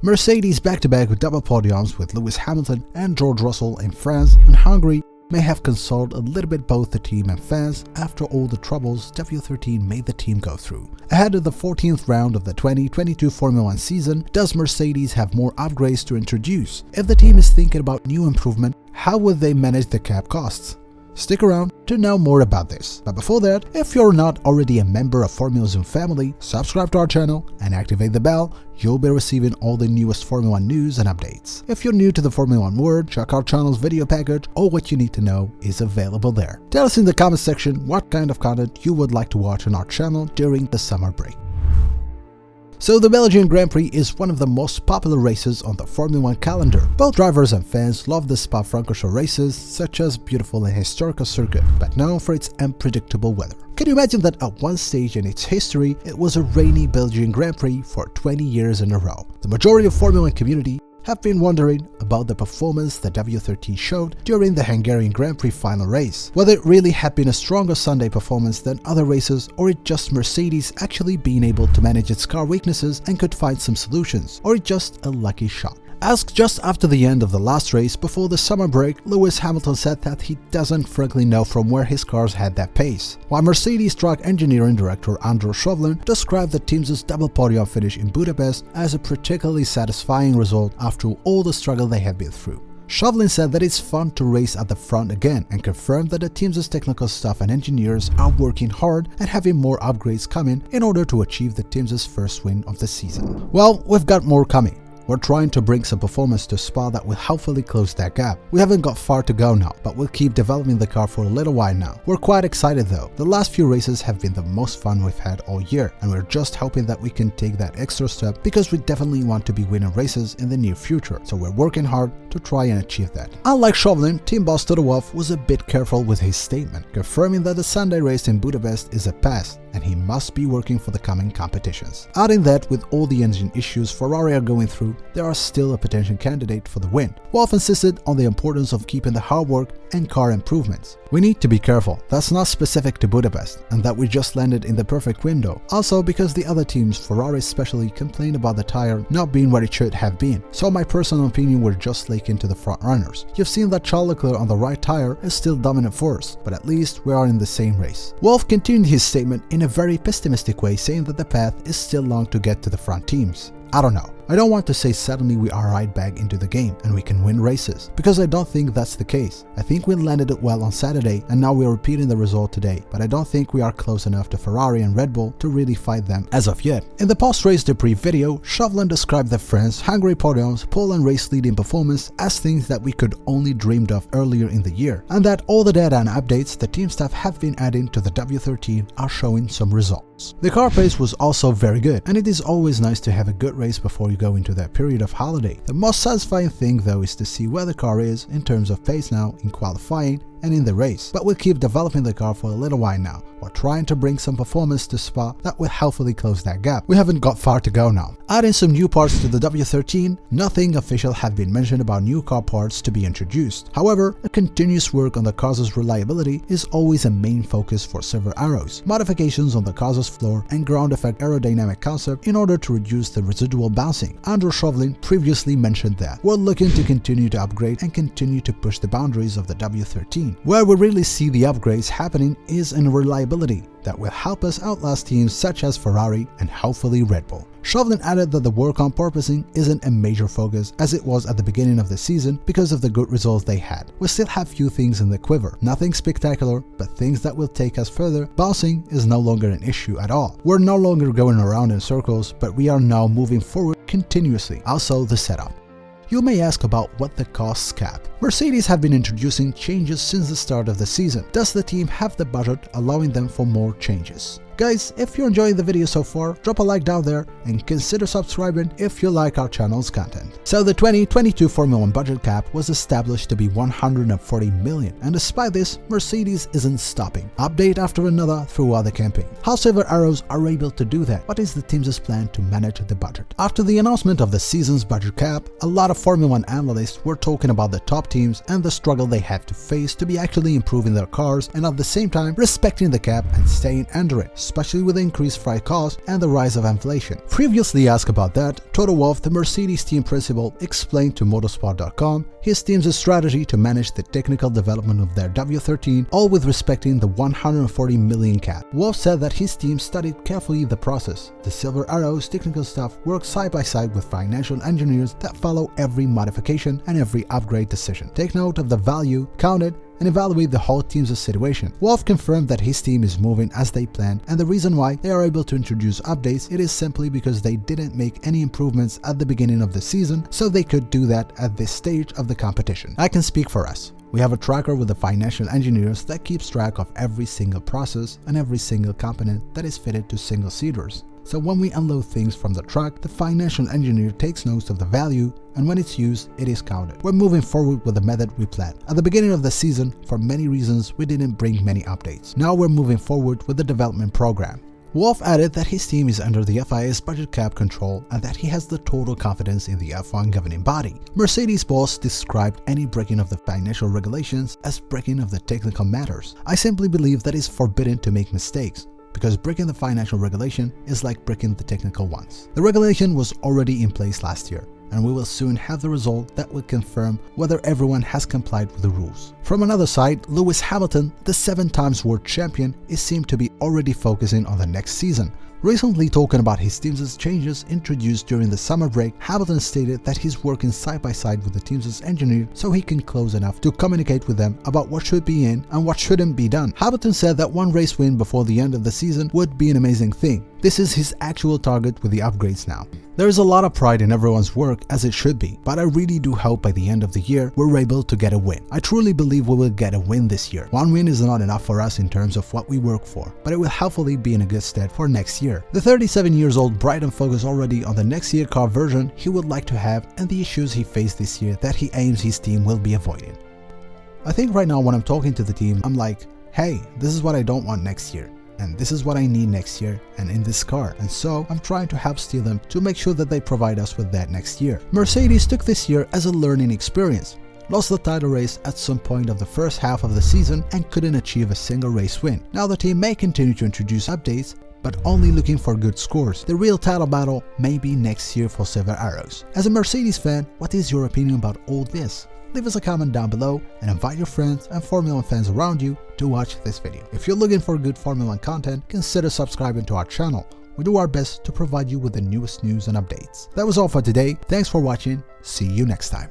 Mercedes back-to-back with double podiums with Lewis Hamilton and George Russell in France and Hungary may have consoled a little bit both the team and fans after all the troubles W13 made the team go through. Ahead of the 14th round of the 2022 Formula 1 season, does Mercedes have more upgrades to introduce? If the team is thinking about new improvement, how would they manage the cap costs? Stick around to know more about this. But before that, if you're not already a member of Formula Zoom family, subscribe to our channel and activate the bell. You'll be receiving all the newest Formula 1 news and updates. If you're new to the Formula 1 world, check our channel's video package. All what you need to know is available there. Tell us in the comment section what kind of content you would like to watch on our channel during the summer break. So the Belgian Grand Prix is one of the most popular races on the Formula 1 calendar. Both drivers and fans love the Spa-Francorchamps races, such as beautiful and historical circuit, but known for its unpredictable weather. Can you imagine that at one stage in its history, it was a rainy Belgian Grand Prix for 20 years in a row? The majority of Formula 1 community have been wondering about the performance the W13 showed during the Hungarian Grand Prix final race. Whether it really had been a stronger Sunday performance than other races, or it just Mercedes actually being able to manage its car weaknesses and could find some solutions, or it just a lucky shot. Asked just after the end of the last race before the summer break, Lewis Hamilton said that he doesn't frankly know from where his cars had that pace, while Mercedes track engineering director Andrew Chauvelin described the team's double podium finish in Budapest as a particularly satisfying result after all the struggle they had been through. Chauvelin said that it's fun to race at the front again and confirmed that the team's technical staff and engineers are working hard and having more upgrades coming in order to achieve the team's first win of the season. Well, we've got more coming. We're trying to bring some performance to Spa that will hopefully close that gap. We haven't got far to go now, but we'll keep developing the car for a little while now. We're quite excited though. The last few races have been the most fun we've had all year, and we're just hoping that we can take that extra step because we definitely want to be winning races in the near future, so we're working hard to try and achieve that. Unlike Chauvelin, team boss Toto Wolff was a bit careful with his statement, confirming that the Sunday race in Budapest is a past and he must be working for the coming competitions. Adding that with all the engine issues Ferrari are going through, they are still a potential candidate for the win. Wolff insisted on the importance of keeping the hard work and car improvements. We need to be careful, that's not specific to Budapest, and that we just landed in the perfect window. Also because the other teams, Ferrari especially, complained about the tire not being where it should have been. So my personal opinion, we're just like into the front runners. You've seen that Charles Leclerc on the right tire is still dominant force, but at least we are in the same race. Wolff continued his statement in a very pessimistic way, saying that the path is still long to get to the front teams. I don't know. I don't want to say suddenly we are right back into the game and we can win races, because I don't think that's the case. I think we landed it well on Saturday and now we are repeating the result today, but I don't think we are close enough to Ferrari and Red Bull to really fight them as of yet. In the post-race debrief video, Chauvelin described the France, Hungary podiums, pole and race leading performance as things that we could only dreamed of earlier in the year, and that all the data and updates the team staff have been adding to the W13 are showing some results. The car pace was also very good, and it is always nice to have a good race before you go into that period of holiday. The most satisfying thing though is to see where the car is in terms of pace now in qualifying and in the race. But we'll keep developing the car for a little while now. We're trying to bring some performance to Spa that will hopefully close that gap. We haven't got far to go now. Adding some new parts to the W13, nothing official have been mentioned about new car parts to be introduced. However, a continuous work on the car's reliability is always a main focus for several arrows. Modifications on the car's floor and ground effect aerodynamic concept in order to reduce the residual bouncing. Andrew Chauvelin previously mentioned that we're looking to continue to upgrade and continue to push the boundaries of the W13. Where we really see the upgrades happening is in reliability that will help us outlast teams such as Ferrari and hopefully Red Bull. Chauvelin added that the work on porpoising isn't a major focus as it was at the beginning of the season because of the good results they had. We still have few things in the quiver, nothing spectacular, but things that will take us further. Bouncing is no longer an issue at all. We're no longer going around in circles, but we are now moving forward continuously. Also the setup. You may ask about what the costs cap. Mercedes have been introducing changes since the start of the season. Does the team have the budget allowing them for more changes? Guys, if you're enjoying the video so far, drop a like down there and consider subscribing if you like our channel's content. So the 2022 Formula 1 budget cap was established to be 140 million, and despite this, Mercedes isn't stopping. Update after another throughout the campaign. How Silver Arrows are able to do that? What is the team's plan to manage the budget? After the announcement of the season's budget cap, a lot of Formula 1 analysts were talking about the top top teams and the struggle they have to face to be actually improving their cars and at the same time respecting the cap and staying under it, especially with the increased freight costs and the rise of inflation. Previously asked about that, Toto Wolff, the Mercedes team principal, explained to motorsport.com his team's strategy to manage the technical development of their W13, all with respecting the 140 million cap. Wolff said that his team studied carefully the process. The Silver Arrow's technical staff works side by side with financial engineers that follow every modification and every upgrade decision. Take note of the value, count it, and evaluate the whole team's situation. Wolff confirmed that his team is moving as they planned, and the reason why they are able to introduce updates, it is simply because they didn't make any improvements at the beginning of the season, so they could do that at this stage of the competition. I can speak for us. We have a tracker with the financial engineers that keeps track of every single process and every single component that is fitted to single seaters. So when we unload things from the truck, the financial engineer takes notes of the value, and when it's used, it is counted. We're moving forward with the method we planned. At the beginning of the season, for many reasons, we didn't bring many updates. Now we're moving forward with the development program. Wolff added that his team is under the FIA's budget cap control and that he has the total confidence in the F1 governing body. Mercedes boss described any breaking of the financial regulations as breaking of the technical matters. I simply believe that it's forbidden to make mistakes, because breaking the financial regulation is like breaking the technical ones. The regulation was already in place last year, and we will soon have the result that will confirm whether everyone has complied with the rules. From another side, Lewis Hamilton, the 7-time world champion, is seen to be already focusing on the next season. Recently talking about his team's changes introduced during the summer break, Hamilton stated that he's working side by side with the team's engineer so he can close enough to communicate with them about what should be in and what shouldn't be done. Hamilton said that one race win before the end of the season would be an amazing thing. This is his actual target with the upgrades now. There is a lot of pride in everyone's work, as it should be, but I really do hope by the end of the year we're able to get a win. I truly believe we will get a win this year. One win is not enough for us in terms of what we work for, but it will hopefully be in a good stead for next year. The 37-year-old Brighton focused already on the next year car version he would like to have and the issues he faced this year that he aims his team will be avoiding. I think right now when I'm talking to the team, I'm like, hey, this is what I don't want next year. And this is what I need next year and in this car, and so I'm trying to help steer them to make sure that they provide us with that next year. Mercedes took this year as a learning experience, lost the title race at some point of the first half of the season and couldn't achieve a single race win. Now the team may continue to introduce updates, but only looking for good scores. The real title battle may be next year for Silver Arrows. As a Mercedes fan, what is your opinion about all this? Leave us a comment down below and invite your friends and Formula 1 fans around you to watch this video. If you're looking for good Formula 1 content, consider subscribing to our channel. We do our best to provide you with the newest news and updates. That was all for today. Thanks for watching. See you next time.